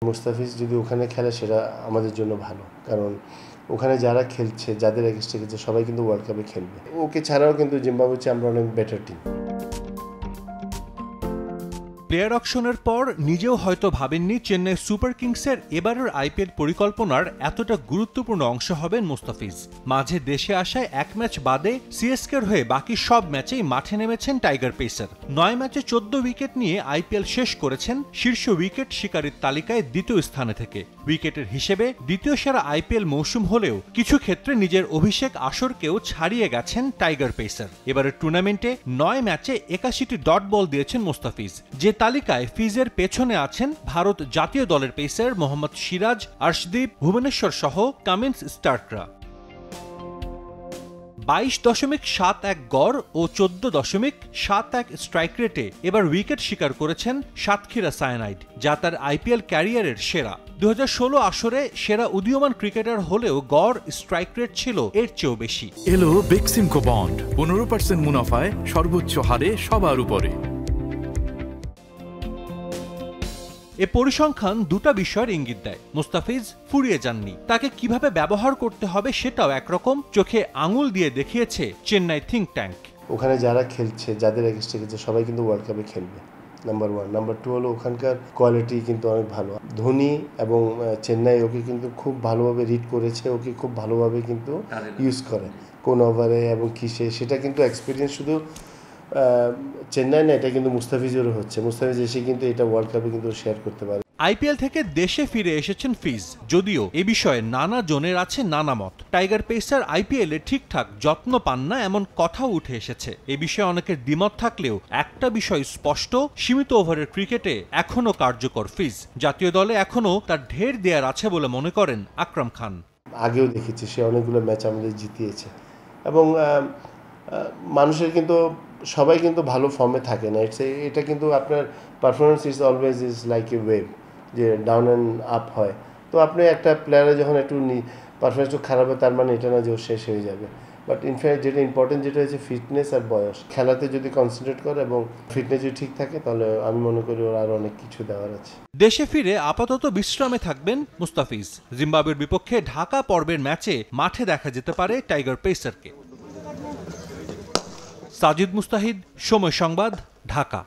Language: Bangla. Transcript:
মুস্তাফিজ যদি ওখানে খেলে সেটা আমাদের জন্য ভালো, কারণ ওখানে যারা খেলছে, যাদের এগেইনস্টে খেলছে সবাই কিন্তু ওয়ার্ল্ড কাপে খেলবে। ওকে ছাড়াও কিন্তু জিম্বাবুয়ে চেয়ে আমরা অনেক বেটার টিম। প্লেয়ার অকশনের পর নিজেও হয়তো ভাবেননি চেন্নাই সুপার কিংসের এবারের আইপিএল পরিকল্পনার এতটা গুরুত্বপূর্ণ অংশ হবেন মুস্তাফিজ। মাঝে দেশে আসায় এক ম্যাচ বাদে সিএসকের হয়ে বাকি সব ম্যাচেই মাঠে নেমেছেন টাইগার পেসার। 9 ম্যাচে 14 উইকেট নিয়ে আইপিএল শেষ করেছেন শীর্ষ উইকেট শিকারীর তালিকায় দ্বিতীয় স্থানে থেকে। উইকেটের হিসেবে দ্বিতীয় সেরা আইপিএল মৌসুম হলেও কিছু ক্ষেত্রে নিজের অভিষেক আসরকেও ছাড়িয়ে গেছেন টাইগার পেসার। এবারের টুর্নামেন্টে 9 ম্যাচে 81টি ডট বল দিয়েছেন মুস্তাফিজ। যে তালিকায় ফিজের পেছনে আছেন ভারত জাতীয় দলের পেসার মোহাম্মদ সিরাজ, আর্শদীপ, ভুবনেশ্বর সহ কামিন্স স্টার্করা। 22.71 গড় ও 14.71 স্ট্রাইক রেটে এবার উইকেট শিকার করেছেন সাতক্ষীরা সায়ানাইড, যা তার আইপিএল ক্যারিয়ারের সেরা। 2016 আসরে সেরা উদীয়মান ক্রিকেটার হলেও গড় স্ট্রাইক রেট ছিল এর চেয়েও বেশি। এলো বেক্সিমকো বন্ড, 15% মুনাফায় সর্বোচ্চ হারে সবার উপরে। এ পরিসংখ্যান দুটা বিষয়ের ইঙ্গিত দেয়। মুস্তাফিজ ফুরিয়ে যাননি, তাকে কিভাবে ব্যবহার করতে হবে সেটাও একরকম চোখে আঙুল দিয়ে দেখিয়েছে চেন্নাই থিঙ্ক ট্যাঙ্ক। ওখানে যারা খেলছে, যাদের এগেইনস্টে খেলছে সবাই কিন্তু ওয়ার্ল্ড কাপে খেলবে, নাম্বার 1। নাম্বার 2 হলো ওখানকার কোয়ালিটি কিন্তু অনেক ভালো। ধোনি এবং চেন্নাই ওকে কিন্তু খুব ভালোভাবে রিড করেছে, ওকে খুব ভালোভাবে কিন্তু ইউজ করে কোন ওভারে এবং কিসে, সেটা কিন্তু এক্সপিরিয়েন্স শুধু চেন্নাই না, এটা কিন্তু মুস্তাফিজেরও হচ্ছে। মুস্তাফিজ এসে কিন্তু এটা ওয়ার্ল্ড কাপে কিন্তু শেয়ার করতে পারে। আইপিএল থেকে দেশে ফিরে এসেছেন ফিজ, যদিও এ বিষয়ে নানা জনের আছে নানা মত। টাইগার পেসার আইপিএলে ঠিকঠাক যত্ন পান না এমন কথাও উঠে এসেছে। এ বিষয়ে অনেকের দ্বিমত থাকলেও একটা বিষয় স্পষ্ট, সীমিত ওভারের ক্রিকেটে এখনও কার্যকর ফিজ। জাতীয় দলে এখনও তার ঢের দেয়ার আছে বলে মনে করেন আকরাম খান। আগেও দেখেছি সে অনেকগুলো ম্যাচ আমাদের জিতিয়েছে, এবং মানুষের কিন্তু সবাই কিন্তু ভালো ফর্মে থাকে না। এটা কিন্তু আপনার performance is always is like a wave, যে ডাউন অ্যান্ড আপ হয়। তো আপনি একটা প্লেয়ারের যখন একটু পারফরমেন্স একটু খারাপ হয় তার মানে এটা না যে ও শেষ হয়ে যাবে। বাট ইনফ্যাক্ট যেটা ইম্পর্টেন্ট যেটা হচ্ছে ফিটনেস আর বয়স। খেলাতে যদি কনসেন্ট্রেট করে এবং ফিটনেস যদি ঠিক থাকে তাহলে আমি মনে করি ওর আরও অনেক কিছু দেওয়ার আছে। দেশে ফিরে আপাতত বিশ্রামে থাকবেন মুস্তাফিজ। জিম্বাবুয়ের বিপক্ষে ঢাকা পর্বের ম্যাচে মাঠে দেখা যেতে পারে টাইগার পেসারকে। সাজিদ মুস্তাহিদ, সময় সংবাদ, ঢাকা।